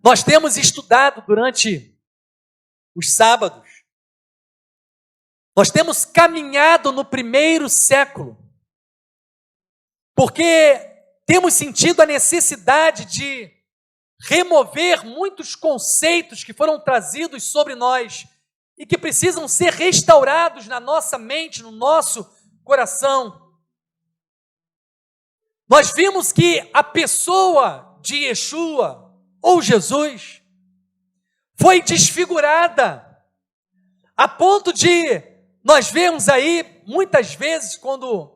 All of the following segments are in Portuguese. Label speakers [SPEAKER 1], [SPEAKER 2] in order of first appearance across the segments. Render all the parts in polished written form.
[SPEAKER 1] Nós temos estudado durante os sábados, nós temos caminhado no primeiro século, porque temos sentido a necessidade de remover muitos conceitos que foram trazidos sobre nós e que precisam ser restaurados na nossa mente, no nosso coração. Nós vimos que a pessoa de Yeshua, ou Jesus, foi desfigurada, a ponto de nós vemos aí, muitas vezes, quando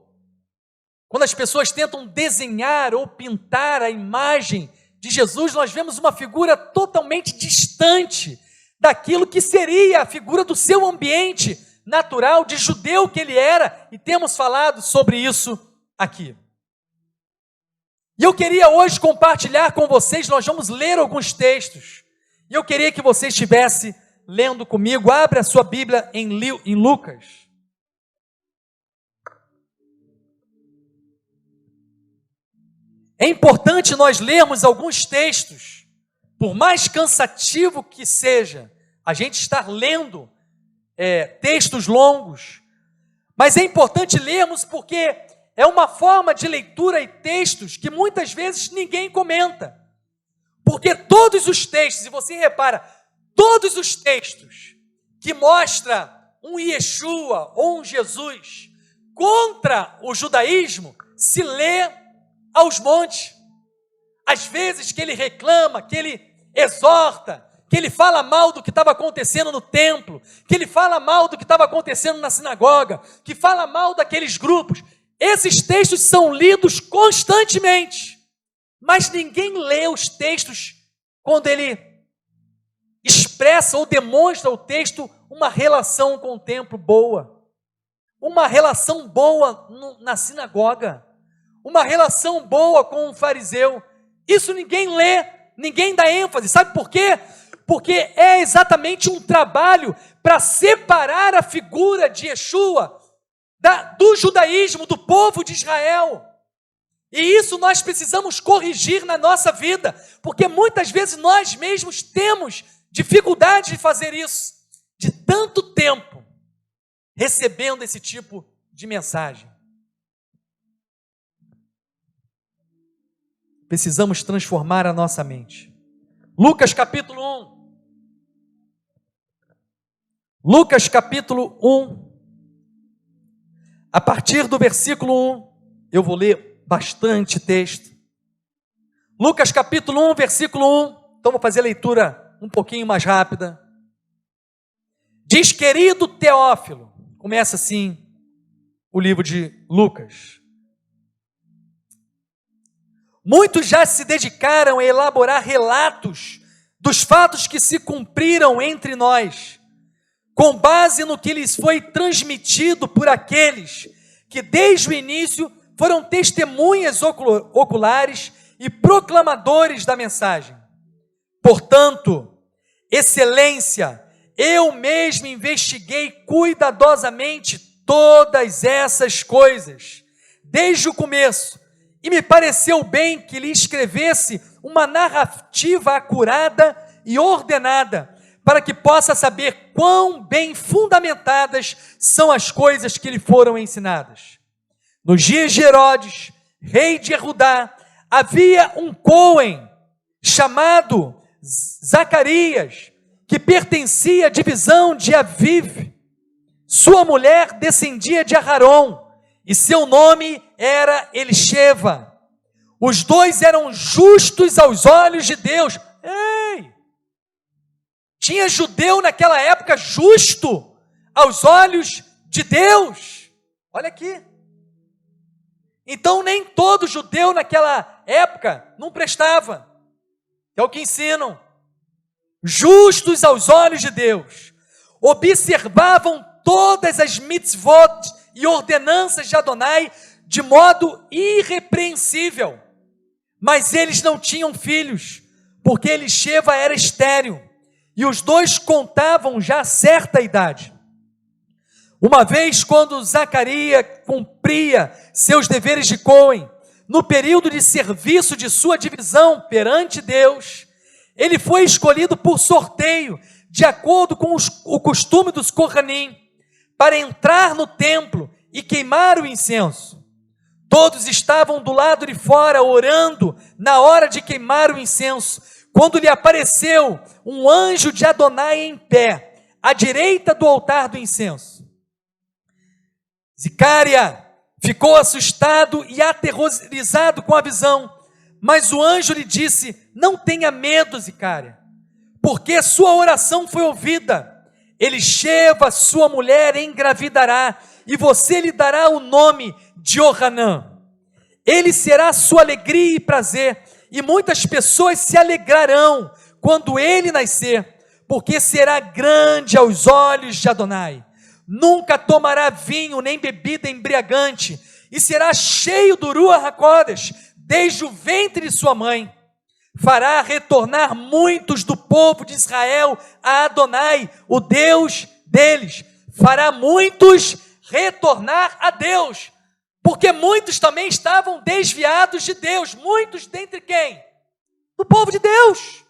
[SPEAKER 1] as pessoas tentam desenhar ou pintar a imagem de Jesus, nós vemos uma figura totalmente distante daquilo que seria a figura do seu ambiente natural, de judeu que ele era, e temos falado sobre isso aqui. E eu queria hoje compartilhar com vocês, nós vamos ler alguns textos, e eu queria que você estivesse lendo comigo. Abre a sua Bíblia em Lucas. É importante nós lermos alguns textos, por mais cansativo que seja, a gente estar lendo textos longos, mas é importante lermos porque é uma forma de leitura e textos que muitas vezes ninguém comenta. Porque todos os textos, e você repara, todos os textos que mostram um Yeshua ou um Jesus contra o judaísmo, se lê aos montes. Às vezes que ele reclama, que ele exorta, que ele fala mal do que estava acontecendo no templo, que ele fala mal do que estava acontecendo na sinagoga, que fala mal daqueles grupos. Esses textos são lidos constantemente, mas ninguém lê os textos quando ele expressa ou demonstra o texto uma relação com o templo boa, uma relação boa na sinagoga, uma relação boa com o fariseu. Isso ninguém lê, ninguém dá ênfase. Sabe por quê? Porque é exatamente um trabalho para separar a figura de Yeshua do judaísmo, do povo de Israel. E isso nós precisamos corrigir na nossa vida, porque muitas vezes nós mesmos temos dificuldade de fazer isso, de tanto tempo recebendo esse tipo de mensagem. Precisamos transformar a nossa mente. Lucas capítulo 1. Lucas capítulo 1. A partir do versículo 1, eu vou ler bastante texto. Lucas capítulo 1, versículo 1. Então vou fazer a leitura um pouquinho mais rápida. Diz: querido Teófilo, começa assim o livro de Lucas. Muitos já se dedicaram a elaborar relatos dos fatos que se cumpriram entre nós, com base no que lhes foi transmitido por aqueles que desde o início foram testemunhas oculares e proclamadores da mensagem. Portanto, excelência, eu mesmo investiguei cuidadosamente todas essas coisas, desde o começo, e me pareceu bem que lhe escrevesse uma narrativa acurada e ordenada, para que possa saber quão bem fundamentadas são as coisas que lhe foram ensinadas. Nos dias de Herodes, rei de Judá, havia um Cohen chamado Zacarias, que pertencia à divisão de Aviv. Sua mulher descendia de Aharon, e seu nome era Elisheva. Os dois eram justos aos olhos de Deus. Ei! Tinha judeu naquela época justo aos olhos de Deus. Olha aqui. Então nem todo judeu naquela época não prestava. É o que ensinam. Justos aos olhos de Deus. Observavam todas as mitzvot e ordenanças de Adonai de modo irrepreensível. Mas eles não tinham filhos, porque Elisheva era estéril, e os dois contavam já certa idade. Uma vez, quando Zacarias cumpria seus deveres de Cohen, no período de serviço de sua divisão perante Deus, Ele foi escolhido por sorteio, de acordo com o costume dos Kohanim, para entrar no templo e queimar o incenso. Todos estavam do lado de fora orando na hora de queimar o incenso, quando lhe apareceu um anjo de Adonai em pé, à direita do altar do incenso. Zicaria ficou assustado e aterrorizado com a visão, mas o anjo lhe disse: não tenha medo, Zicaria, porque sua oração foi ouvida. Elisheva, sua mulher, engravidará, e você lhe dará o nome de Johanã. Ele será sua alegria e prazer, e muitas pessoas se alegrarão quando ele nascer, porque será grande aos olhos de Adonai. Nunca tomará vinho nem bebida embriagante, e será cheio do Ruach HaKodesh, desde o ventre de sua mãe. Fará retornar muitos do povo de Israel a Adonai, o Deus deles. Fará muitos retornar a Deus, porque muitos também estavam desviados de Deus. Muitos dentre quem? Do povo de Deus.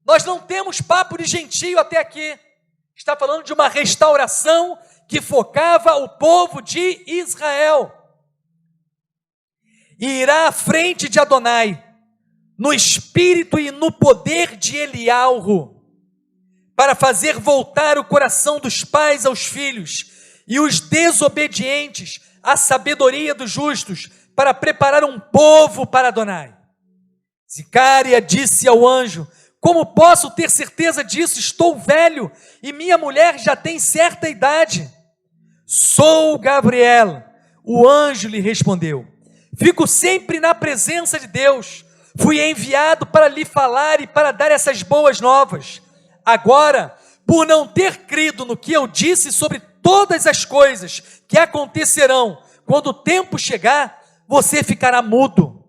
[SPEAKER 1] Nós não temos papo de gentio até aqui. Está falando de uma restauração que focava o povo de Israel. E irá à frente de Adonai, no espírito e no poder de Eliahu, para fazer voltar o coração dos pais aos filhos, e os desobedientes à sabedoria dos justos, para preparar um povo para Adonai. Zicaria disse ao anjo: como posso ter certeza disso? Estou velho e minha mulher já tem certa idade. Sou Gabriel. O anjo lhe respondeu: fico sempre na presença de Deus. Fui enviado para lhe falar e para dar essas boas novas. Agora, por não ter crido no que eu disse sobre todas as coisas que acontecerão quando o tempo chegar, você ficará mudo,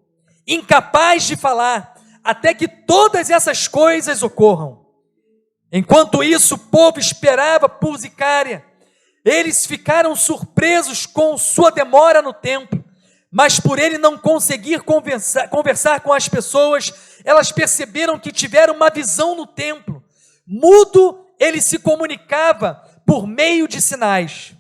[SPEAKER 1] incapaz de falar, até que todas essas coisas ocorram. Enquanto isso, o povo esperava por Zicaria. Eles ficaram surpresos com sua demora no templo, mas por ele não conseguir conversar com as pessoas, elas perceberam que tiveram uma visão no templo. Mudo, ele se comunicava por meio de sinais.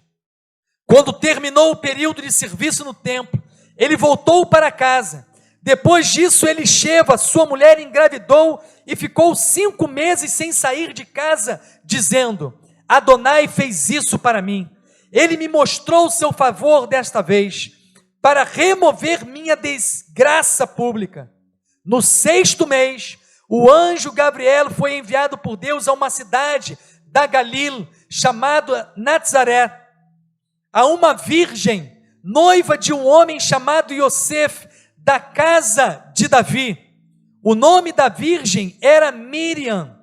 [SPEAKER 1] Quando terminou o período de serviço no templo, ele voltou para casa. Depois disso, Elisheva, sua mulher, engravidou e ficou 5 meses sem sair de casa, dizendo: Adonai fez isso para mim. Ele me mostrou o seu favor desta vez, para remover minha desgraça pública. No 6º mês, o anjo Gabriel foi enviado por Deus a uma cidade da Galil, chamada Nazaré, a uma virgem, noiva de um homem chamado Yosef, da casa de Davi. O nome da virgem era Miriam.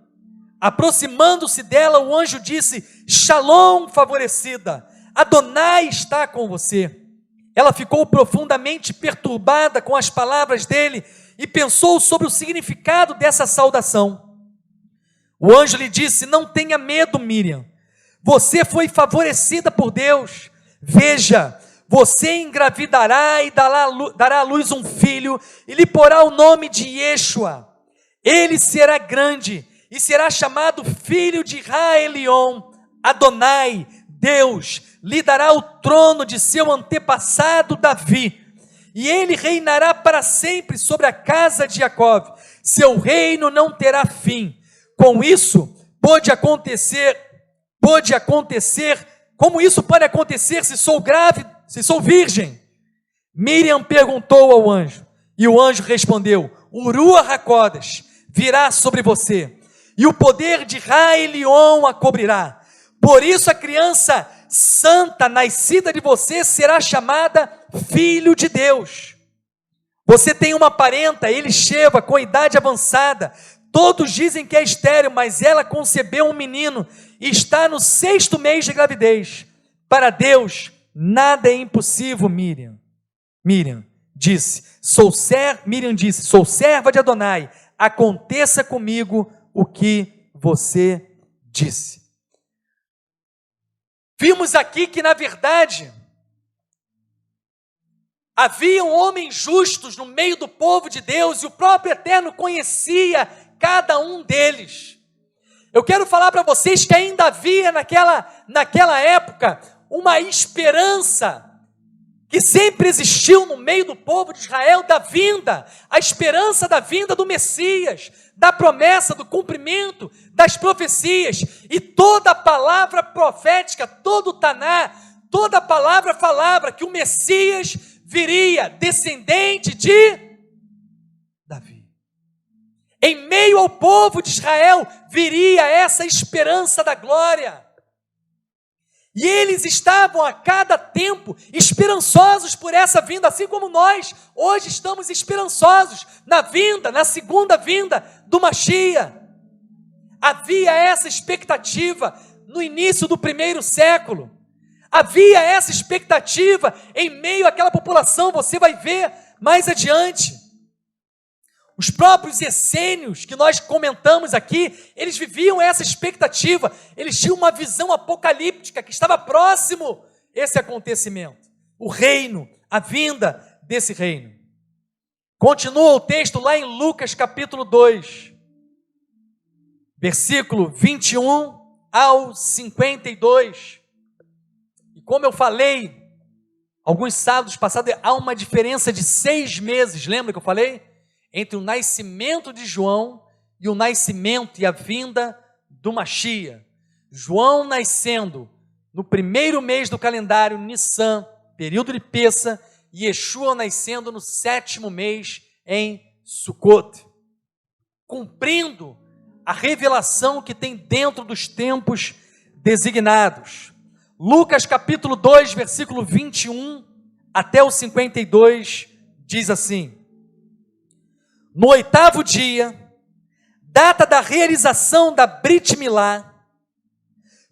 [SPEAKER 1] Aproximando-se dela, o anjo disse: Shalom, favorecida, Adonai está com você. Ela ficou profundamente perturbada com as palavras dele e pensou sobre o significado dessa saudação. O anjo lhe disse: não tenha medo, Miriam, você foi favorecida por Deus. Veja, você engravidará e dará à luz um filho e lhe porá o nome de Yeshua. Ele será grande e será chamado Filho de Raelion. Adonai, Deus, lhe dará o trono de seu antepassado Davi, e ele reinará para sempre sobre a casa de Jacó. Seu reino não terá fim. Com isso, como isso pode acontecer se sou grávida, se sou virgem? Miriam perguntou ao anjo, e o anjo respondeu: o Ruach HaKodesh virá sobre você, e o poder de Raelion a cobrirá. Por isso a criança santa nascida de você será chamada Filho de Deus. Você tem uma parenta, Elisheva, com idade avançada. Todos dizem que é estéril, mas ela concebeu um menino e está no 6º mês de gravidez. Para Deus, nada é impossível, Miriam. Miriam disse, sou serva de Adonai, aconteça comigo o que você disse. Vimos aqui que, na verdade, haviam homens justos no meio do povo de Deus, e o próprio Eterno conhecia cada um deles. Eu quero falar para vocês que ainda havia naquela época uma esperança que sempre existiu no meio do povo de Israel da vinda, a esperança da vinda do Messias, da promessa, do cumprimento das profecias. E toda a palavra profética, todo o Taná, toda a palavra falava que o Messias viria descendente de Davi. Em meio ao povo de Israel viria essa esperança da glória. E eles estavam a cada tempo esperançosos por essa vinda, assim como nós hoje estamos esperançosos na segunda vinda do Mashiach. Havia essa expectativa no início do primeiro século. Havia essa expectativa em meio àquela população, você vai ver mais adiante. Os próprios essênios que nós comentamos aqui, eles viviam essa expectativa, eles tinham uma visão apocalíptica que estava próximo esse acontecimento, o reino, a vinda desse reino. Continua o texto lá em Lucas capítulo 2, versículo 21 ao 52. E como eu falei, alguns sábados passados, há uma diferença de 6 meses, lembra que eu falei? Entre o nascimento de João e o nascimento e a vinda do Mashiach. João nascendo no primeiro mês do calendário Nissan, período de Pessa, e Yeshua nascendo no 7º mês em Sukkot, cumprindo a revelação que tem dentro dos tempos designados. Lucas capítulo 2, versículo 21 até o 52, diz assim: no 8º dia, data da realização da Brit Milá,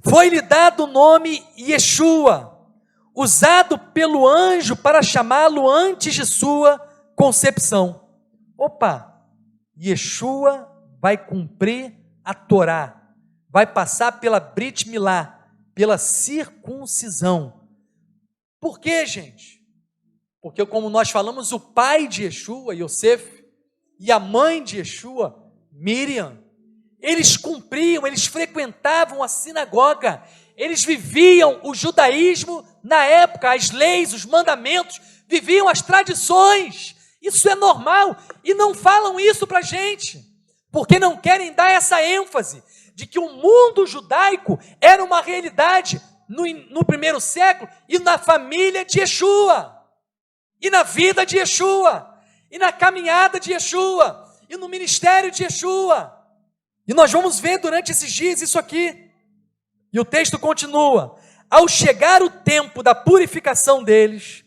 [SPEAKER 1] foi-lhe dado o nome Yeshua, usado pelo anjo para chamá-lo antes de sua concepção. Opa, Yeshua vai cumprir a Torá, vai passar pela Brit Milá, pela circuncisão. Por quê, gente? Porque, como nós falamos, o pai de Yeshua, Yosef, e a mãe de Yeshua, Miriam, eles cumpriam, eles frequentavam a sinagoga, eles viviam o judaísmo na época, as leis, os mandamentos, viviam as tradições. Isso é normal, e não falam isso para a gente, porque não querem dar essa ênfase de que o mundo judaico era uma realidade no primeiro século, e na família de Yeshua, e na vida de Yeshua, e na caminhada de Yeshua, e no ministério de Yeshua. E nós vamos ver durante esses dias isso aqui. E o texto continua: ao chegar o tempo da purificação deles,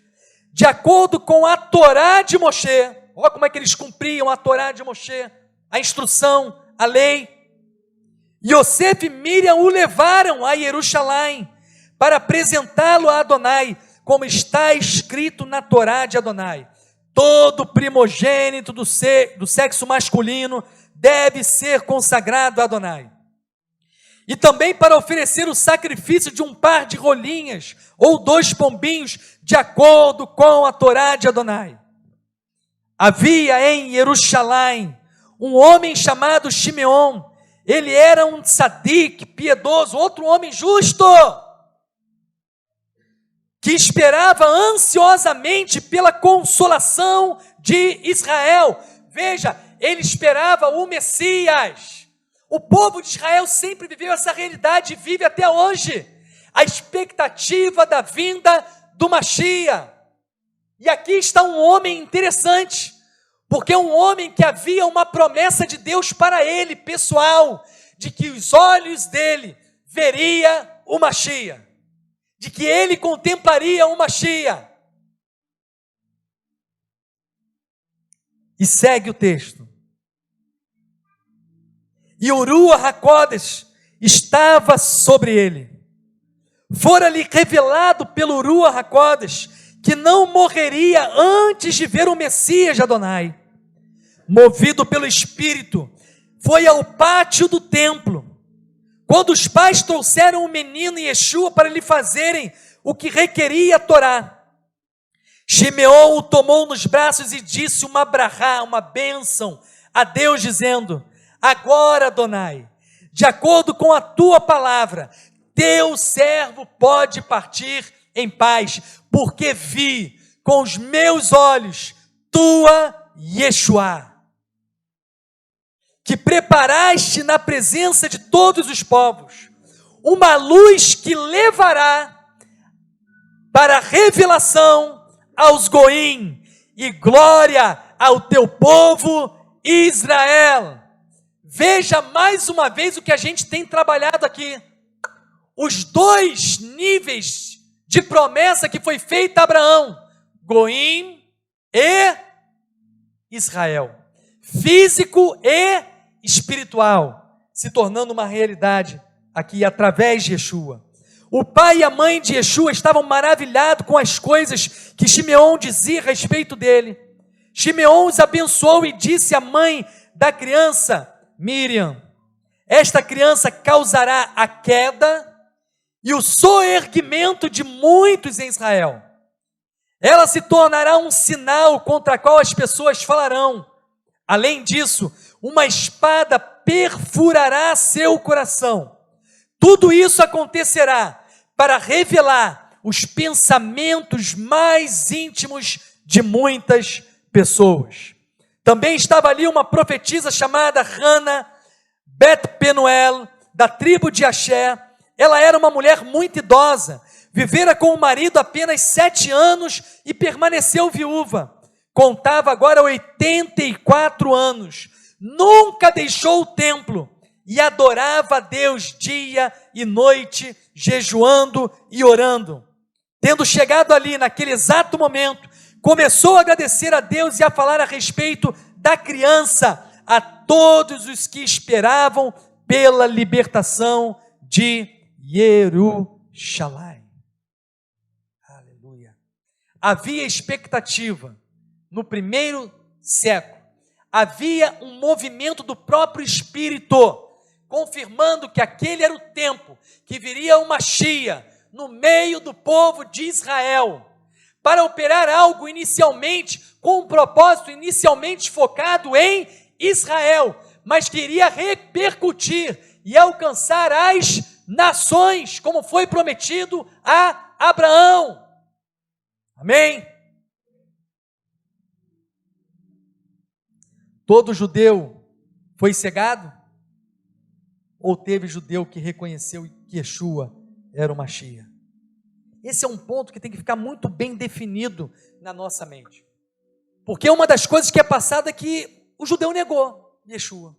[SPEAKER 1] de acordo com a Torá de Moshe, olha como é que eles cumpriam a Torá de Moshe, a instrução, a lei. Yosef e Miriam o levaram a Jerusalém para apresentá-lo a Adonai, como está escrito na Torá de Adonai: todo primogênito do sexo masculino deve ser consagrado a Adonai. E também para oferecer o sacrifício de um par de rolinhas ou 2 pombinhos, de acordo com a Torá de Adonai. Havia em Jerusalém um homem chamado Shimeon. Ele era um tzadik, piedoso, outro homem justo, que esperava ansiosamente pela consolação de Israel. Veja, ele esperava o Messias. O povo de Israel sempre viveu essa realidade e vive até hoje. A expectativa da vinda do Mashiach. E aqui está um homem interessante, porque é um homem que havia uma promessa de Deus para ele, pessoal, de que os olhos dele veria o Mashiach, de que ele contemplaria o Mashiach. E segue o texto. E o Ruach HaKodesh estava sobre ele. Fora-lhe revelado pelo Ruach HaKodesh que não morreria antes de ver o Messias de Adonai. Movido pelo Espírito, foi ao pátio do templo. Quando os pais trouxeram o menino Yeshua para lhe fazerem o que requeria a Torá, Shimeon o tomou nos braços e disse uma brachá, uma bênção a Deus, dizendo: Agora, Adonai, de acordo com a tua palavra, teu servo pode partir em paz, porque vi com os meus olhos tua Yeshua, que preparaste na presença de todos os povos, uma luz que levará para a revelação aos Goim e glória ao teu povo Israel. Veja mais uma vez o que a gente tem trabalhado aqui. Os dois níveis de promessa que foi feita a Abraão, Goim e Israel, físico e espiritual, se tornando uma realidade aqui através de Yeshua. O pai e a mãe de Yeshua estavam maravilhados com as coisas que Shimeon dizia a respeito dele. Shimeon os abençoou e disse à mãe da criança, Miriam: esta criança causará a queda e o soerguimento de muitos em Israel. Ela se tornará um sinal contra o qual as pessoas falarão. Além disso, uma espada perfurará seu coração. Tudo isso acontecerá para revelar os pensamentos mais íntimos de muitas pessoas. Também estava ali uma profetisa chamada Hana Bet-Penuel, da tribo de Asher. Ela era uma mulher muito idosa, vivera com o marido apenas 7 anos e permaneceu viúva. Contava agora 84 anos, nunca deixou o templo e adorava a Deus dia e noite, jejuando e orando. Tendo chegado ali naquele exato momento, começou a agradecer a Deus e a falar a respeito da criança a todos os que esperavam pela libertação de Jerusalém. Aleluia. Havia expectativa no primeiro século. Havia um movimento do próprio Espírito, confirmando que aquele era o tempo que viria uma Mashiach no meio do povo de Israel, para operar algo inicialmente, com um propósito inicialmente focado em Israel, mas que iria repercutir e alcançar as nações, como foi prometido a Abraão. Amém? Todo judeu foi cegado? Ou teve judeu que reconheceu que Yeshua era o Mashiach? Esse é um ponto que tem que ficar muito bem definido na nossa mente. Porque uma das coisas que é passada é que o judeu negou Yeshua.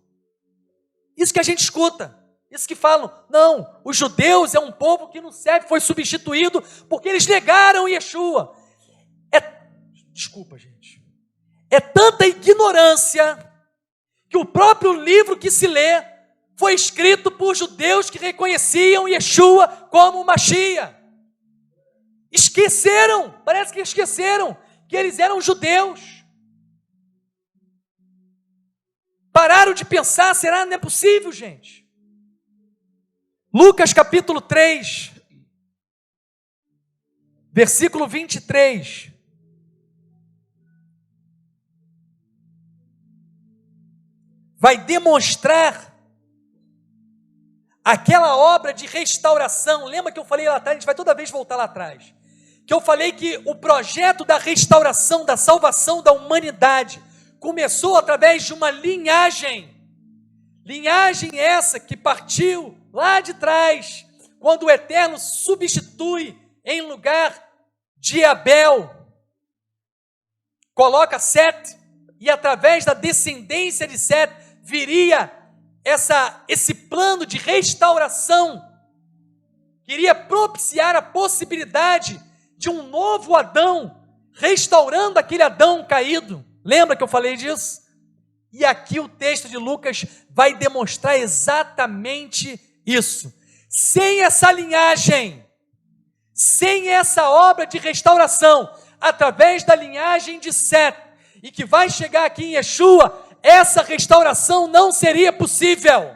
[SPEAKER 1] Isso que a gente escuta. Isso que falam, não, os judeus é um povo que não serve, foi substituído porque eles negaram Yeshua. Desculpa, gente. É tanta ignorância que o próprio livro que se lê foi escrito por judeus que reconheciam Yeshua como o Mashiach. Esqueceram, parece que esqueceram que eles eram judeus. Pararam de pensar, será? Não é possível, gente. Lucas capítulo 3, versículo 23. Vai demonstrar aquela obra de restauração. Lembra que eu falei lá atrás, a gente vai toda vez voltar lá atrás, que eu falei que o projeto da restauração, da salvação da humanidade, começou através de uma linhagem essa que partiu lá de trás, quando o Eterno substitui em lugar de Abel, coloca Sete, e através da descendência de Sete, viria esse plano de restauração, que iria propiciar a possibilidade de um novo Adão, restaurando aquele Adão caído. Lembra que eu falei disso? E aqui o texto de Lucas vai demonstrar exatamente isso. Sem essa linhagem, sem essa obra de restauração, através da linhagem de Sete, e que vai chegar aqui em Yeshua, essa restauração não seria possível.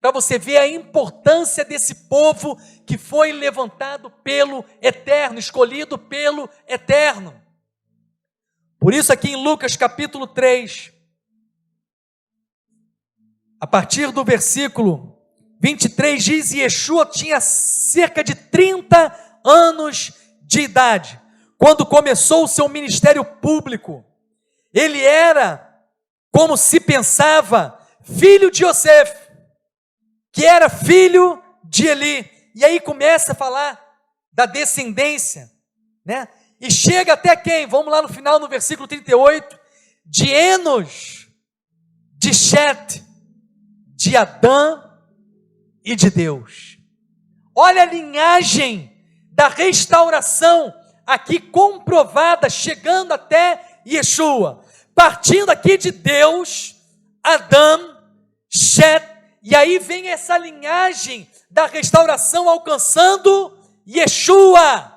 [SPEAKER 1] Para você ver a importância desse povo que foi levantado pelo Eterno, escolhido pelo Eterno. Por isso aqui em Lucas capítulo 3, A partir do versículo 23 diz: Yeshua tinha cerca de 30 anos de idade quando começou o seu ministério público. Ele era, como se pensava, filho de Yosef, que era filho de Eli. E aí começa a falar da descendência, né? E chega até quem? Vamos lá no final, no versículo 38, de Enos, de Shet, de Adã e de Deus. Olha a linhagem da restauração aqui comprovada, chegando até Yeshua, partindo aqui de Deus, Adão, Shet, e aí vem essa linhagem da restauração alcançando Yeshua,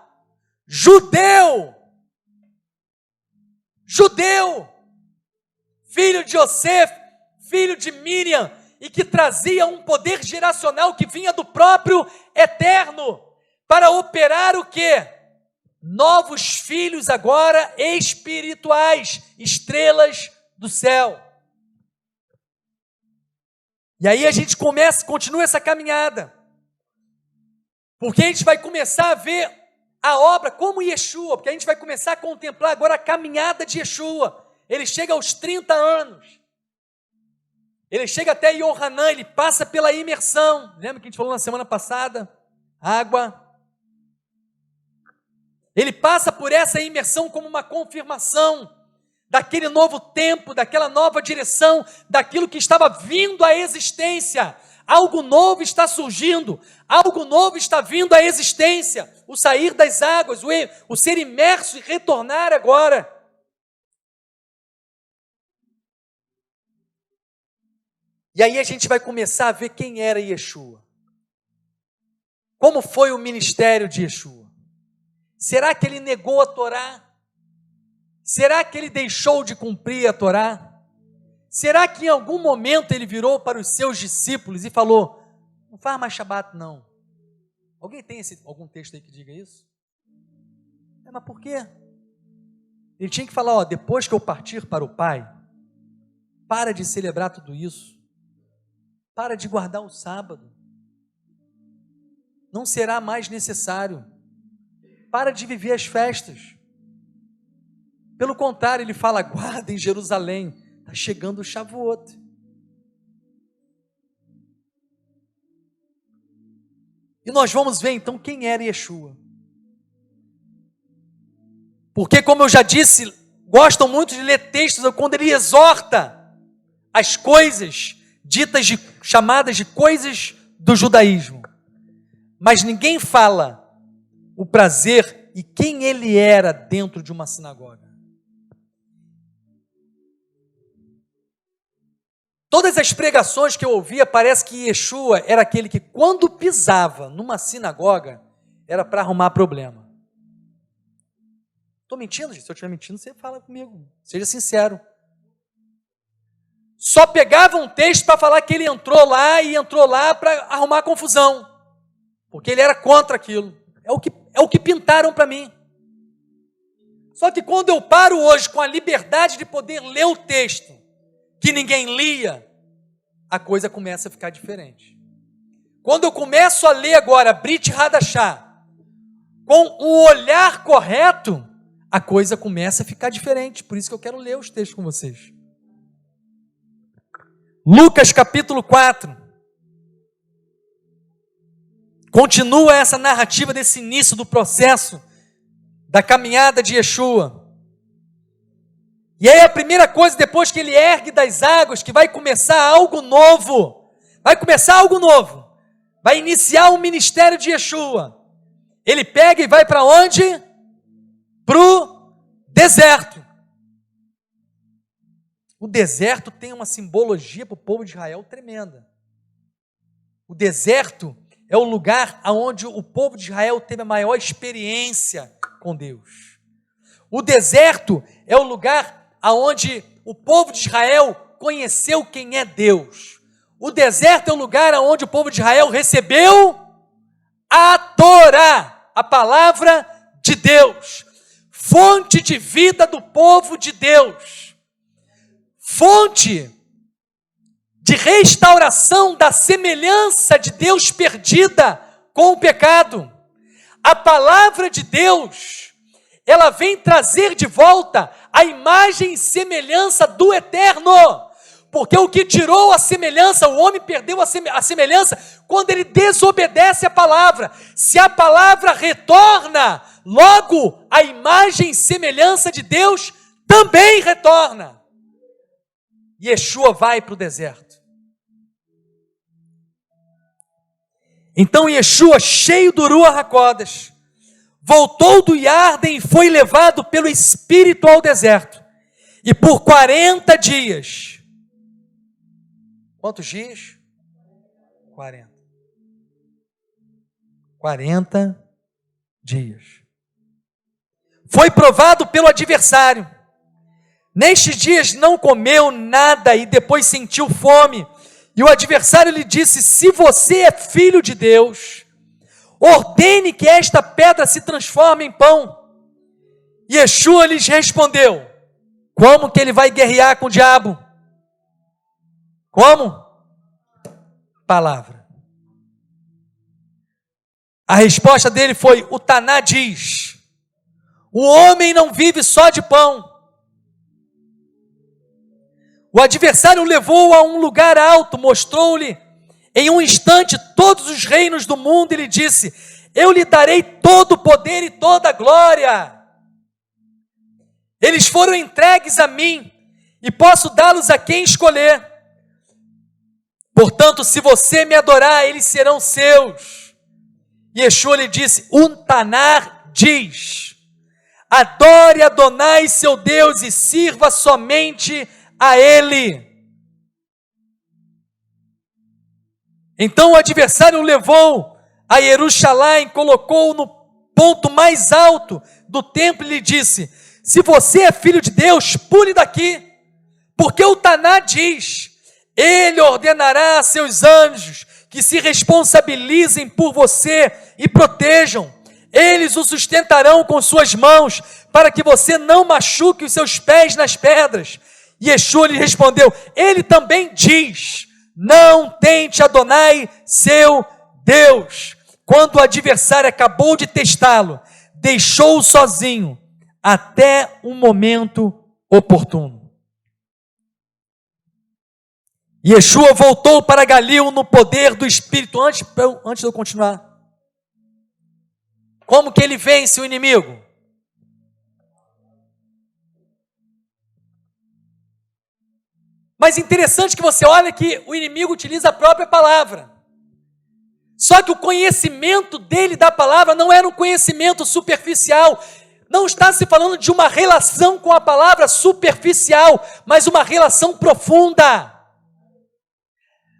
[SPEAKER 1] judeu, filho de Yosef, filho de Miriam, e que trazia um poder geracional que vinha do próprio Eterno, para operar o quê? Novos filhos agora espirituais, estrelas do céu. E aí a gente continua essa caminhada, porque a gente vai começar a ver a obra como Yeshua, porque a gente vai começar a contemplar agora a caminhada de Yeshua. Ele chega aos 30 anos, ele chega até Yohanan, ele passa pela imersão. Lembra que a gente falou na semana passada? Água. Ele passa por essa imersão como uma confirmação daquele novo tempo, daquela nova direção, daquilo que estava vindo à existência. Algo novo está surgindo, algo novo está vindo à existência. O sair das águas, o ser imerso e retornar agora. E aí a gente vai começar a ver quem era Yeshua. Como foi o ministério de Yeshua? Será que ele negou a Torá? Será que ele deixou de cumprir a Torá? Será que em algum momento ele virou para os seus discípulos e falou: não faz mais Shabat não? Alguém tem algum texto aí que diga isso? Mas por quê? Ele tinha que falar: depois que eu partir para o Pai, para de celebrar tudo isso, para de guardar o sábado, não será mais necessário, para de viver as festas. Pelo contrário, ele fala: guarda em Jerusalém, está chegando o Shavuot. E nós vamos ver então quem era Yeshua. Porque, como eu já disse, gostam muito de ler textos quando ele exorta as coisas ditas chamadas de coisas do judaísmo. Mas ninguém fala o prazer e quem ele era dentro de uma sinagoga. Todas as pregações que eu ouvia, parece que Yeshua era aquele que, quando pisava numa sinagoga, era para arrumar problema. Estou mentindo, gente? Se eu estiver mentindo, você fala comigo. Seja sincero. Só pegava um texto para falar que ele entrou lá para arrumar confusão. Porque ele era contra aquilo. É o que pintaram para mim. Só que quando eu paro hoje com a liberdade de poder ler o texto, que ninguém lia, a coisa começa a ficar diferente. Quando eu começo a ler agora Brit Hadashah, com o olhar correto, a coisa começa a ficar diferente. Por isso que eu quero ler os textos com vocês. Lucas capítulo 4. Continua essa narrativa desse início do processo, da caminhada de Yeshua. E aí a primeira coisa, depois que ele ergue das águas, que vai começar algo novo. Vai iniciar o ministério de Yeshua. Ele pega e vai para onde? Para o deserto. O deserto tem uma simbologia para o povo de Israel tremenda. O deserto é o lugar onde o povo de Israel teve a maior experiência com Deus. O deserto é o lugar aonde o povo de Israel conheceu quem é Deus. O deserto é o lugar onde o povo de Israel recebeu a Torá, a palavra de Deus, fonte de vida do povo de Deus, fonte de restauração da semelhança de Deus perdida com o pecado. A palavra de Deus, ela vem trazer de volta a imagem e semelhança do eterno. Porque o que tirou a semelhança, o homem perdeu a semelhança quando ele desobedece a palavra. Se a palavra retorna, logo a imagem e semelhança de Deus também retorna. Yeshua vai para o deserto. Então Yeshua, cheio do Ruach HaKodesh, voltou do Yarden e foi levado pelo Espírito ao deserto. E por 40 dias... Quantos dias? 40. 40 dias. Foi provado pelo adversário. Nestes dias não comeu nada e depois sentiu fome. E o adversário lhe disse: se você é filho de Deus, ordene que esta pedra se transforme em pão. E Yeshua lhes respondeu: como que ele vai guerrear com o diabo? Como? Palavra. A resposta dele foi: o Taná diz, o homem não vive só de pão. O adversário o levou a um lugar alto, mostrou-lhe em um instante todos os reinos do mundo e lhe disse: eu lhe darei todo o poder e toda a glória. Eles foram entregues a mim e posso dá-los a quem escolher. Portanto, se você me adorar, eles serão seus. E Yeshua lhe disse: o Tanar diz, adore Adonai seu Deus e sirva somente a Ele. Então o adversário o levou a Jerusalém, colocou-o no ponto mais alto do templo e lhe disse: se você é filho de Deus, pule daqui, porque o Taná diz, ele ordenará a seus anjos que se responsabilizem por você e protejam. Eles o sustentarão com suas mãos, para que você não machuque os seus pés nas pedras. E Yeshua lhe respondeu: ele também diz, não tente Adonai seu Deus. Quando o adversário acabou de testá-lo, deixou-o sozinho até um momento oportuno. Yeshua voltou para Galil no poder do Espírito. Antes de eu continuar, como que ele vence o inimigo? Mas interessante que você olha que o inimigo utiliza a própria palavra. Só que o conhecimento dele da palavra não era um conhecimento superficial. Não está se falando de uma relação com a palavra superficial, mas uma relação profunda.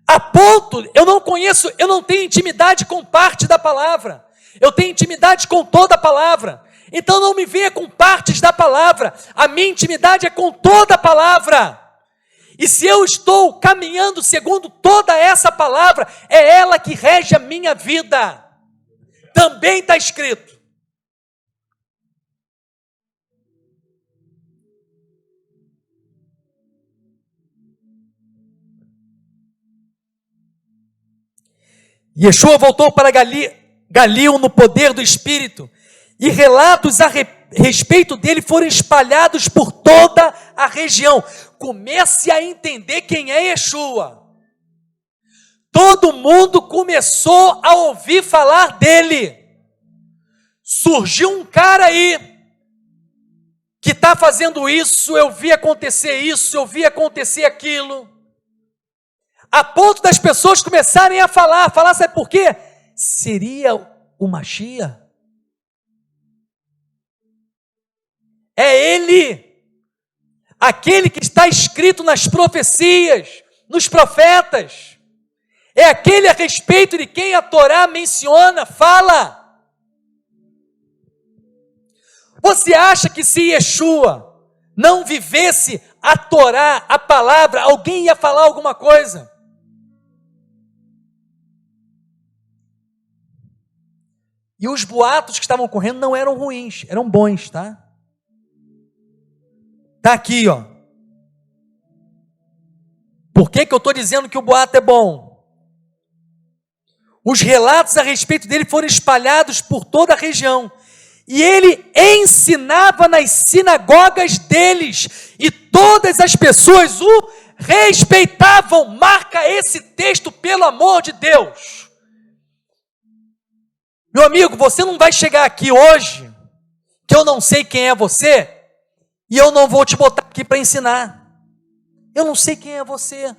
[SPEAKER 1] A ponto, eu não tenho intimidade com parte da palavra. Eu tenho intimidade com toda a palavra. Então não me venha com partes da palavra. A minha intimidade é com toda a palavra. E se eu estou caminhando segundo toda essa palavra, é ela que rege a minha vida. Também está escrito. Yeshua voltou para Galil no poder do Espírito, e relatos a respeito dele foram espalhados por toda a região. Comece a entender quem é Yeshua. Todo mundo começou a ouvir falar dele. Surgiu um cara aí que está fazendo isso, eu vi acontecer isso, eu vi acontecer aquilo. A ponto das pessoas começarem a falar, sabe por quê? Seria o Mashiach? É ele, aquele que está escrito nas profecias, nos profetas. É aquele a respeito de quem a Torá menciona, fala. Você acha que se Yeshua não vivesse a Torá, a palavra, alguém ia falar alguma coisa? E os boatos que estavam correndo não eram ruins, eram bons, tá? Tá aqui, ó. Por que eu estou dizendo que o boato é bom? Os relatos a respeito dele foram espalhados por toda a região. E ele ensinava nas sinagogas deles. E todas as pessoas o respeitavam. Marca esse texto, pelo amor de Deus. Meu amigo, você não vai chegar aqui hoje, que eu não sei quem é você, e eu não vou te botar aqui para ensinar. Eu não sei quem é você.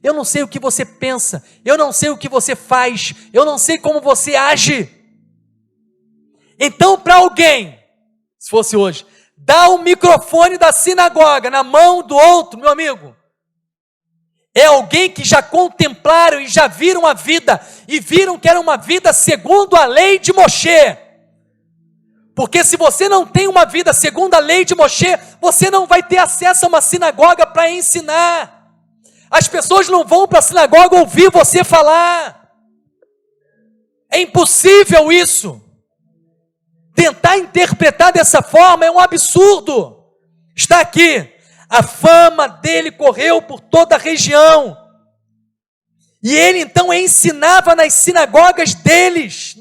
[SPEAKER 1] Eu não sei o que você pensa. Eu não sei o que você faz. Eu não sei como você age. Então, para alguém, se fosse hoje, dar o microfone da sinagoga na mão do outro, meu amigo, é alguém que já contemplaram e já viram a vida, e viram que era uma vida segundo a lei de Moshe. Porque se você não tem uma vida segundo a lei de Moshe, você não vai ter acesso a uma sinagoga para ensinar. As pessoas não vão para a sinagoga ouvir você falar. É impossível isso. Tentar interpretar dessa forma é um absurdo. Está aqui. A fama dele correu por toda a região. E ele então ensinava nas sinagogas deles.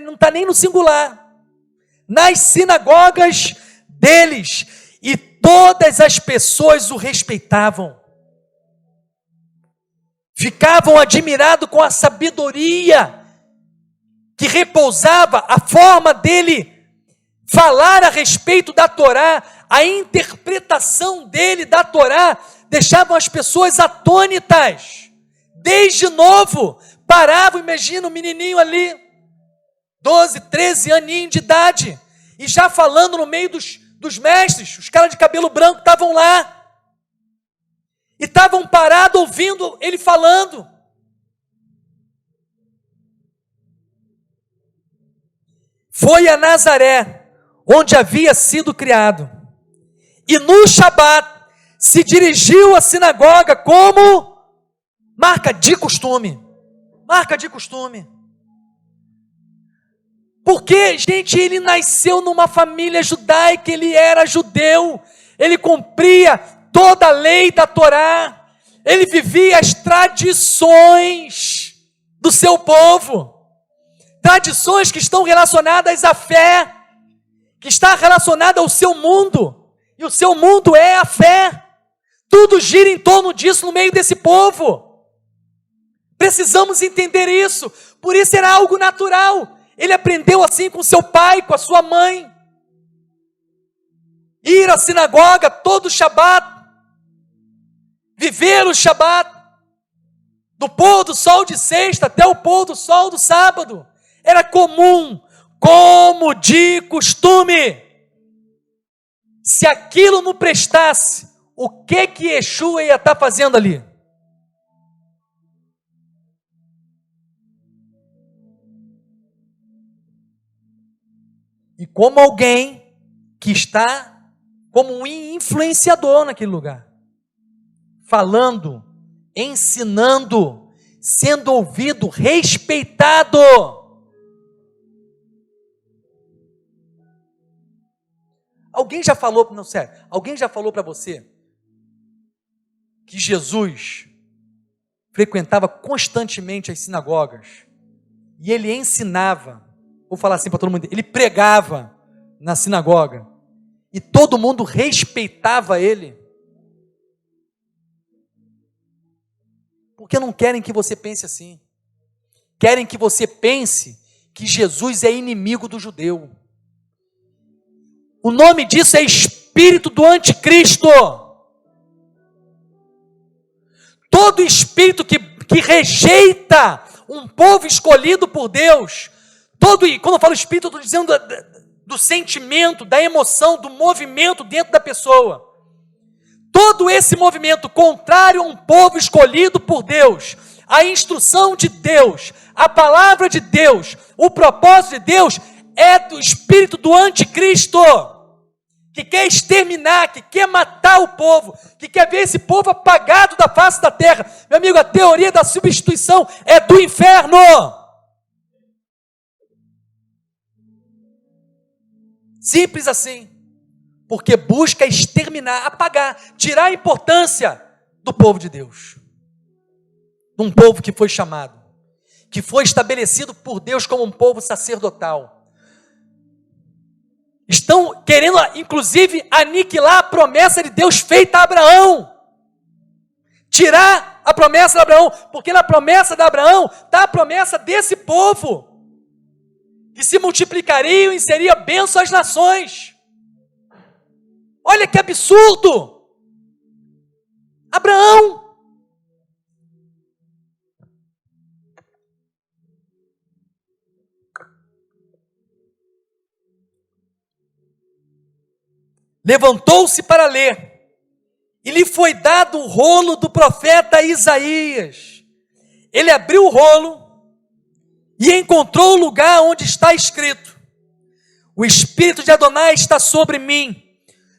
[SPEAKER 1] Não está nem no singular. Nas sinagogas deles. E todas as pessoas o respeitavam. Ficavam admirados com a sabedoria que repousava, a forma dele falar a respeito da Torá, a interpretação dele da Torá, deixavam as pessoas atônitas. Desde novo, paravam, imagina um menininho ali, 12, 13 aninhos de idade, e já falando no meio dos mestres, os caras de cabelo branco estavam lá, e estavam parados ouvindo ele falando. Foi a Nazaré, onde havia sido criado, e no Shabat se dirigiu à sinagoga como marca de costume. Marca de costume. Porque, gente, ele nasceu numa família judaica, ele era judeu, ele cumpria toda a lei da Torá, ele vivia as tradições do seu povo. Tradições que estão relacionadas à fé, que está relacionada ao seu mundo, e o seu mundo é a fé. Tudo gira em torno disso no meio desse povo. Precisamos entender isso. Por isso era algo natural. Ele aprendeu assim com seu pai, com a sua mãe. Ir à sinagoga todo Shabat, viver o Shabat, do pôr do sol de sexta até o pôr do sol do sábado. Era comum, como de costume. Se aquilo não prestasse, o que Yeshua ia estar fazendo ali? E como alguém que está como um influenciador naquele lugar, falando, ensinando, sendo ouvido, respeitado. Alguém já falou, não, sério, alguém já falou para você que Jesus frequentava constantemente as sinagogas e ele ensinava, vou falar assim para todo mundo, ele pregava na sinagoga e todo mundo respeitava ele? Porque não querem que você pense assim. Querem que você pense que Jesus é inimigo do judeu. O nome disso é espírito do anticristo. Todo espírito que rejeita um povo escolhido por Deus, quando eu falo espírito, eu estou dizendo do sentimento, da emoção, do movimento dentro da pessoa. Todo esse movimento contrário a um povo escolhido por Deus, a instrução de Deus, a palavra de Deus, o propósito de Deus, é do espírito do anticristo, que quer exterminar, que quer matar o povo, que quer ver esse povo apagado da face da terra. Meu amigo, a teoria da substituição é do inferno. Simples assim. Porque busca exterminar, apagar, tirar a importância do povo de Deus. de um povo que foi chamado, que foi estabelecido por Deus como um povo sacerdotal. Estão querendo, inclusive, aniquilar a promessa de Deus feita a Abraão. Tirar a promessa de Abraão, porque na promessa de Abraão está a promessa desse povo, que se multiplicariam e seria bênção às nações. Olha que absurdo! Abraão! Levantou-se para ler, e lhe foi dado o rolo do profeta Isaías. Ele abriu o rolo e encontrou o lugar onde está escrito: o Espírito de Adonai está sobre mim,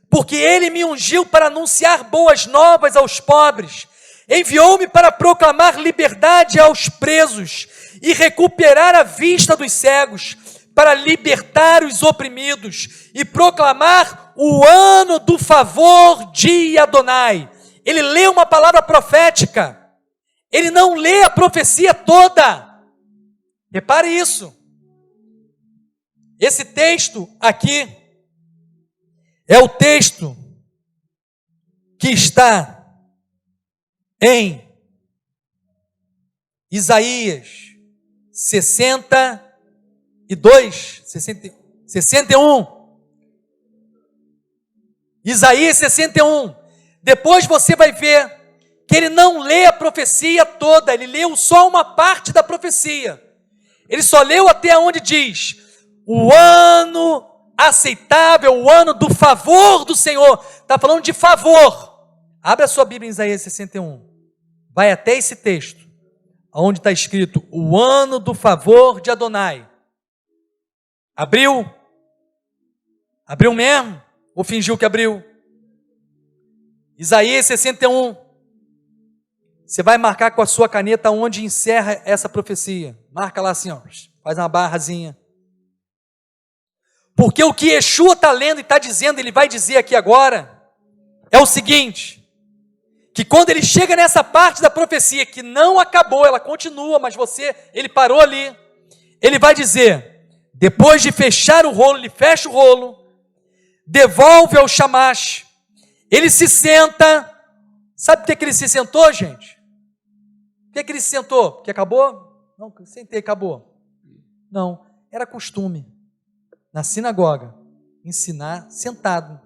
[SPEAKER 1] porque ele me ungiu para anunciar boas novas aos pobres, enviou-me para proclamar liberdade aos presos e recuperar a vista dos cegos, para libertar os oprimidos e proclamar o ano do favor de Adonai. Ele lê uma palavra profética, ele não lê a profecia toda. Repare isso. Esse texto aqui é o texto que está em Isaías 61. Isaías 61. Depois você vai ver que ele não lê a profecia toda, ele leu só uma parte da profecia. Ele só leu até onde diz: o ano aceitável, o ano do favor do Senhor. Está falando de favor. Abre a sua Bíblia em Isaías 61. Vai até esse texto, onde está escrito: o ano do favor de Adonai. Abriu? Abriu mesmo? Ou fingiu que abriu? Isaías 61. Você vai marcar com a sua caneta onde encerra essa profecia. Marca lá assim, ó, faz uma barrazinha. Porque o que Yeshua está lendo e está dizendo, ele vai dizer aqui agora, é o seguinte: que quando ele chega nessa parte da profecia, que não acabou, ela continua, mas ele parou ali, ele vai dizer, depois de fechar o rolo, ele fecha o rolo, devolve ao Shamash, ele se senta. Sabe por que ele se sentou, gente? Por que ele se sentou? Porque acabou? Não, sentei, acabou. Não, era costume, na sinagoga, ensinar sentado.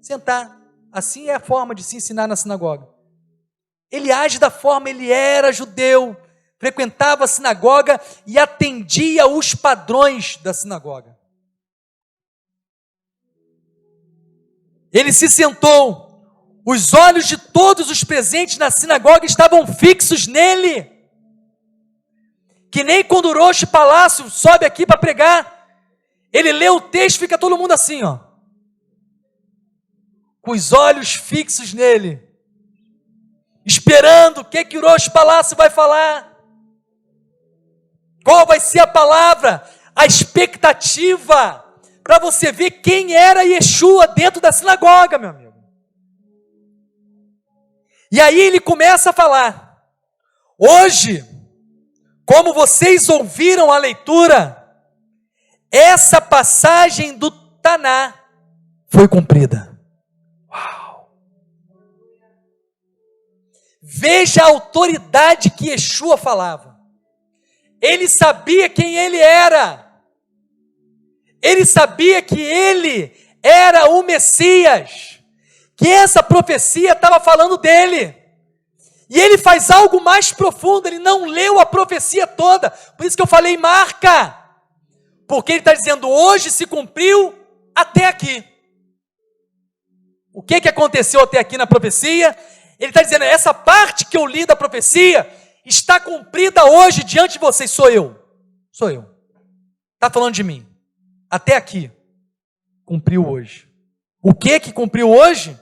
[SPEAKER 1] Sentar, assim é a forma de se ensinar na sinagoga. Ele age da forma, ele era judeu, frequentava a sinagoga e atendia os padrões da sinagoga. Ele se sentou, os olhos de todos os presentes na sinagoga estavam fixos nele, que nem quando o Rosh Palácio sobe aqui para pregar, ele lê o texto, fica todo mundo assim, ó, com os olhos fixos nele, esperando o que o Rosh Palácio vai falar, qual vai ser a palavra, a expectativa, para você ver quem era Yeshua dentro da sinagoga, meu amigo. E aí ele começa a falar: hoje, como vocês ouviram a leitura, essa passagem do Taná foi cumprida. Uau! Veja a autoridade que Yeshua falava. Ele sabia quem ele era. Ele sabia que ele era o Messias, que essa profecia estava falando dele. E ele faz algo mais profundo, ele não leu a profecia toda. Por isso que eu falei, marca. Porque ele está dizendo, hoje se cumpriu até aqui. O que aconteceu até aqui na profecia? Ele está dizendo, essa parte que eu li da profecia está cumprida hoje diante de vocês. Sou eu. Está falando de mim. Até aqui, cumpriu hoje. O que cumpriu hoje?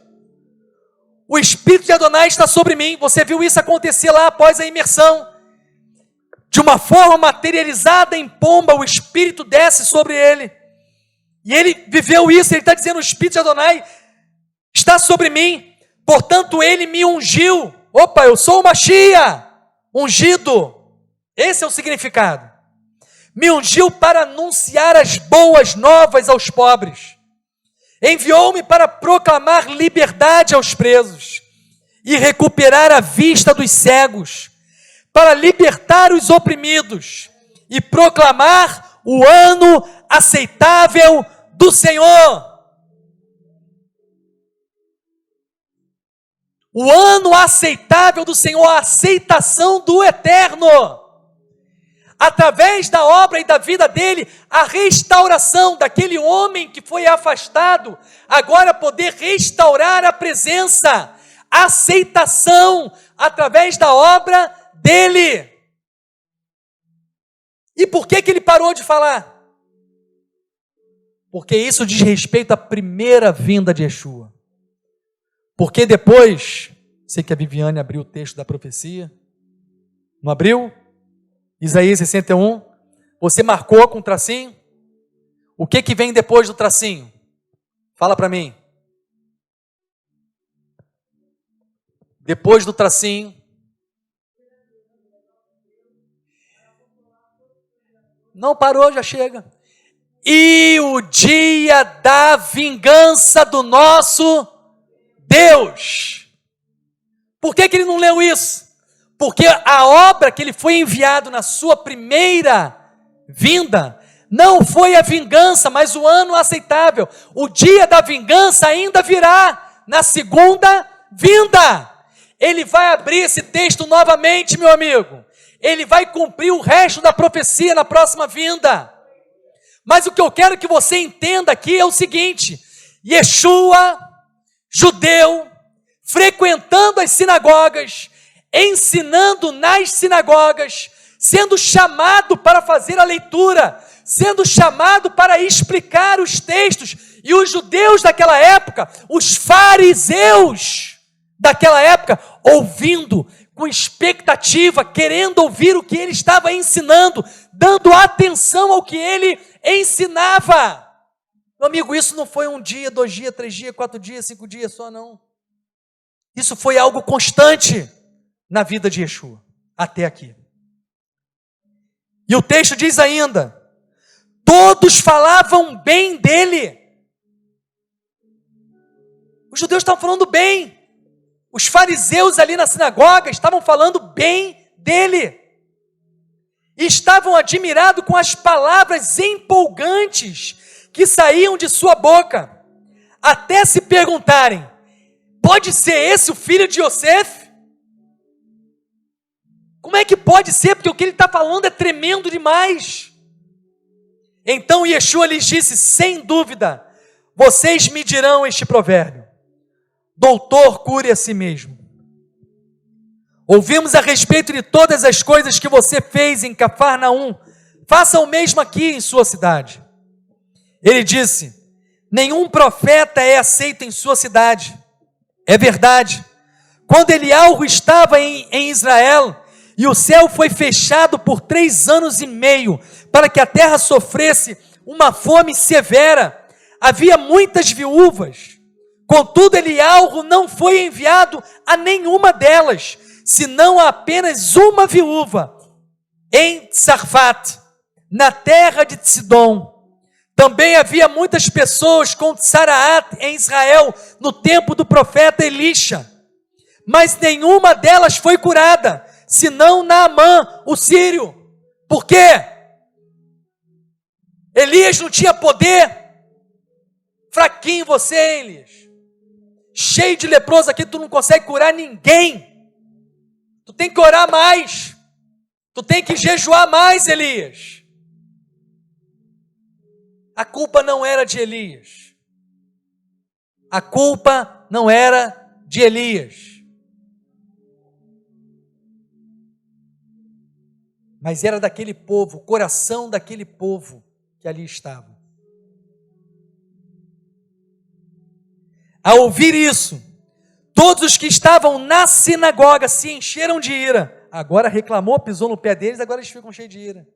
[SPEAKER 1] O Espírito de Adonai está sobre mim. Você viu isso acontecer lá após a imersão. De uma forma materializada em pomba, o Espírito desce sobre ele. E ele viveu isso, ele está dizendo, o Espírito de Adonai está sobre mim. Portanto, ele me ungiu. Opa, eu sou o Mashiach. ungido, esse é o significado. Me ungiu para anunciar as boas novas aos pobres. Enviou-me para proclamar liberdade aos presos e recuperar a vista dos cegos, para libertar os oprimidos e proclamar o ano aceitável do Senhor. O ano aceitável do Senhor, a aceitação do Eterno. Através da obra e da vida dele, a restauração daquele homem que foi afastado, agora poder restaurar a presença, a aceitação através da obra dele. E por que ele parou de falar? Porque isso diz respeito à primeira vinda de Yeshua. Porque depois, sei que a Viviane abriu o texto da profecia, não abriu? Isaías 61, você marcou com o tracinho? O que vem depois do tracinho? Fala para mim. Depois do tracinho. Não parou, já chega. E o dia da vingança do nosso Deus. Por que ele não leu isso? Porque a obra que ele foi enviado na sua primeira vinda não foi a vingança, mas o ano aceitável. O dia da vingança ainda virá na segunda vinda. Ele vai abrir esse texto novamente, meu amigo. Ele vai cumprir o resto da profecia na próxima vinda. Mas o que eu quero que você entenda aqui é o seguinte: Yeshua, judeu, frequentando as sinagogas, ensinando nas sinagogas, sendo chamado para fazer a leitura, sendo chamado para explicar os textos, e os judeus daquela época, os fariseus daquela época, ouvindo com expectativa, querendo ouvir o que ele estava ensinando, dando atenção ao que ele ensinava. Meu amigo, isso não foi 1 dia, 2 dias, 3 dias, 4 dias, 5 dias só, não. Isso foi algo constante na vida de Yeshua, até aqui. E o texto diz ainda: todos falavam bem dele. Os judeus estavam falando bem. Os fariseus ali na sinagoga estavam falando bem dele. E estavam admirados com as palavras empolgantes que saíam de sua boca. Até se perguntarem: pode ser esse o filho de Yosef? Como é que pode ser? Porque o que ele está falando é tremendo demais. Então Yeshua lhes disse: sem dúvida, vocês me dirão este provérbio: doutor, cure a si mesmo. Ouvimos a respeito de todas as coisas que você fez em Cafarnaum, faça o mesmo aqui em sua cidade. Ele disse: nenhum profeta é aceito em sua cidade. É verdade. Quando Eliahu estava em Israel, e o céu foi fechado por 3 anos e meio, para que a terra sofresse uma fome severa, havia muitas viúvas. Contudo, Eliahu não foi enviado a nenhuma delas, senão a apenas uma viúva, em Sarfat, na terra de Sidom. Também havia muitas pessoas com Saraat em Israel, no tempo do profeta Elisha, mas nenhuma delas foi curada, senão Naamã, o sírio. Por quê? Elias não tinha poder. Fraquinho você, hein, Elias? Cheio de leproso aqui, tu não consegue curar ninguém. Tu tem que orar mais. Tu tem que jejuar mais, Elias. A culpa não era de Elias. A culpa não era de Elias. Mas era daquele povo, o coração daquele povo que ali estava. Ao ouvir isso, todos os que estavam na sinagoga se encheram de ira. Agora reclamou, pisou no pé deles, agora eles ficam cheios de ira.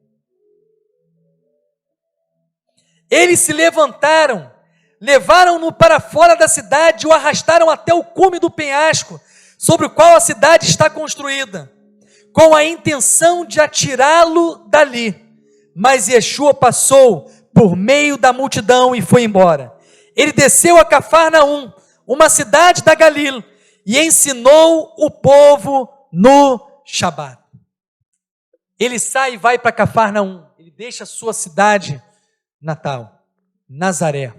[SPEAKER 1] Eles se levantaram, levaram-no para fora da cidade e o arrastaram até o cume do penhasco, sobre o qual a cidade está construída, com a intenção de atirá-lo dali. Mas Yeshua passou por meio da multidão e foi embora. Ele desceu a Cafarnaum, uma cidade da Galilá, e ensinou o povo no Shabat. Ele sai e vai para Cafarnaum. Ele deixa a sua cidade natal, Nazaré.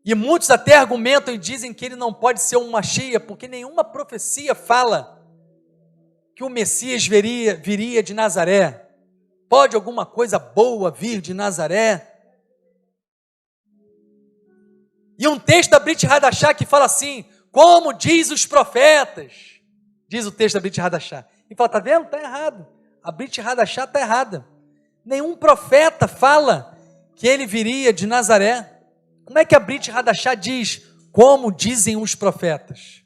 [SPEAKER 1] E muitos até argumentam e dizem que ele não pode ser um Mashiach, porque nenhuma profecia fala que o Messias viria de Nazaré. Pode alguma coisa boa vir de Nazaré? E um texto da Brit Hadashah que fala assim, como diz os profetas, diz o texto da Brit Hadashah. E fala, está vendo? Está errado. A Brit Hadashah está errada. Nenhum profeta fala que ele viria de Nazaré. Como é que a Brit Hadashah diz, como dizem os profetas?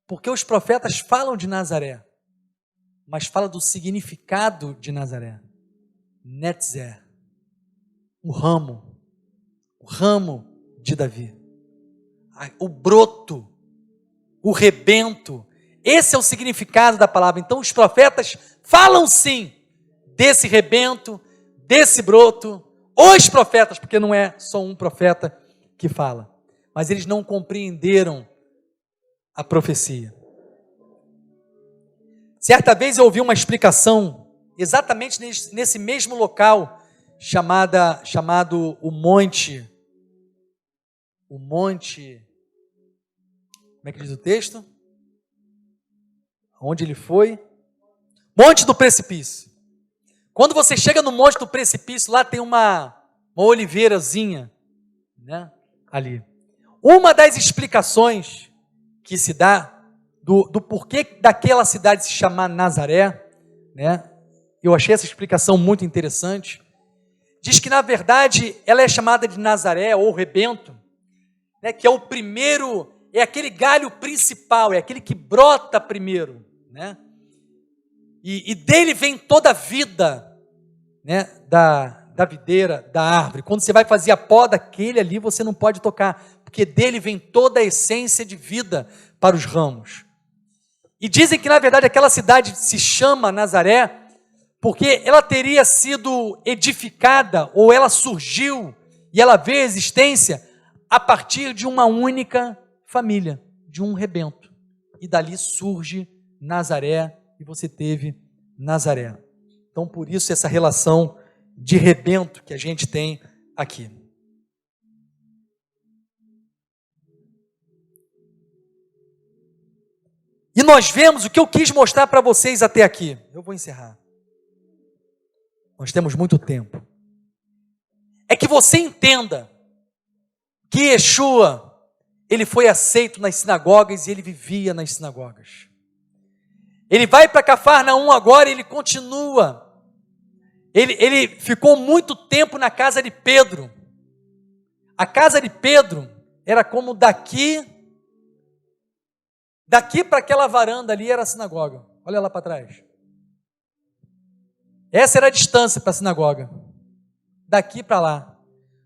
[SPEAKER 1] Porque os profetas falam de Nazaré, mas falam do significado de Nazaré. Netzer, o ramo de Davi, o broto, o rebento. Esse é o significado da palavra. Então os profetas falam sim desse rebento, desse broto. Os profetas, porque não é só um profeta que fala, mas eles não compreenderam a profecia. Certa vez eu ouvi uma explicação, exatamente nesse mesmo local, chamado o Monte, como é que diz o texto? Onde ele foi? Monte do Precipício. Quando você chega no Monte do Precipício, lá tem uma oliveirazinha, né, ali. Uma das explicações que se dá do porquê daquela cidade se chamar Nazaré, né, eu achei essa explicação muito interessante. Diz que, na verdade, ela é chamada de Nazaré ou rebento, né, que é o primeiro, é aquele galho principal, é aquele que brota primeiro, né? E dele vem toda a vida, né, da videira, da árvore. Quando você vai fazer a poda, aquele ali você não pode tocar, porque dele vem toda a essência de vida para os ramos. E dizem que, na verdade, aquela cidade se chama Nazaré, porque ela teria sido edificada, ou ela surgiu, e ela veio a existência a partir de uma única família, de um rebento. E dali surge Nazaré, e você teve Nazaré. Então, por isso, essa relação de rebento que a gente tem aqui. E nós vemos o que eu quis mostrar para vocês até aqui. Eu vou encerrar. Nós temos muito tempo. É que você entenda que Yeshua, ele foi aceito nas sinagogas e ele vivia nas sinagogas. Ele vai para Cafarnaum agora e ele continua. Ele ficou muito tempo na casa de Pedro. A casa de Pedro era como daqui para aquela varanda ali era a sinagoga. Olha lá para trás. Essa era a distância para a sinagoga. Daqui para lá.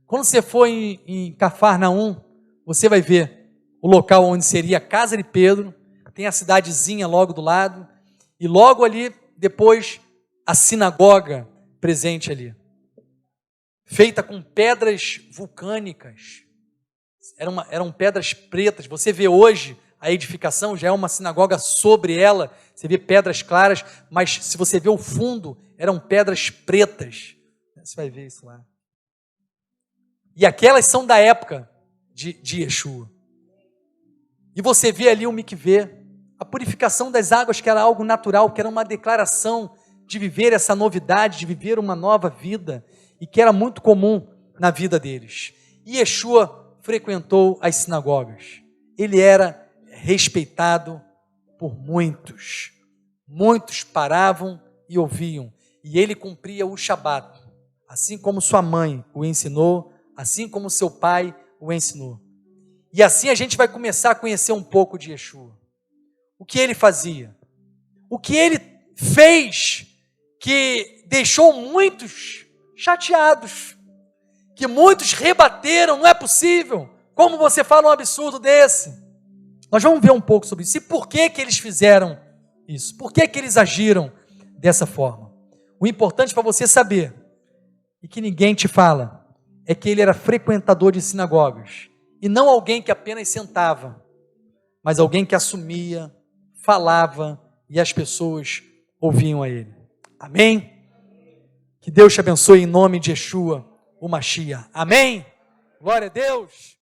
[SPEAKER 1] Quando você for em Cafarnaum, você vai ver o local onde seria a casa de Pedro. Tem a cidadezinha logo do lado. E logo ali, depois, a sinagoga presente ali. Feita com pedras vulcânicas. Eram pedras pretas. Você vê hoje a edificação, já é uma sinagoga sobre ela. Você vê pedras claras, mas se você vê o fundo, eram pedras pretas. Você vai ver isso lá. E aquelas são da época de Yeshua. E você vê ali o mikvê, a purificação das águas, que era algo natural, que era uma declaração de viver essa novidade, de viver uma nova vida, e que era muito comum na vida deles. E Yeshua frequentou as sinagogas. Ele era respeitado por muitos. Muitos paravam e ouviam. E ele cumpria o Shabat, assim como sua mãe o ensinou, assim como seu pai o ensinou. E assim a gente vai começar a conhecer um pouco de Yeshua. O que ele fazia? O que ele fez que deixou muitos chateados, que muitos rebateram, não é possível. Como você fala um absurdo desse? Nós vamos ver um pouco sobre isso. E por que que eles fizeram isso? Por que que eles agiram dessa forma? O importante para você saber, e que ninguém te fala, é que ele era frequentador de sinagogas. E não alguém que apenas sentava, mas alguém que assumia, falava e as pessoas ouviam a ele. Amém? Que Deus te abençoe em nome de Yeshua, o Mashiach. Amém? Glória a Deus!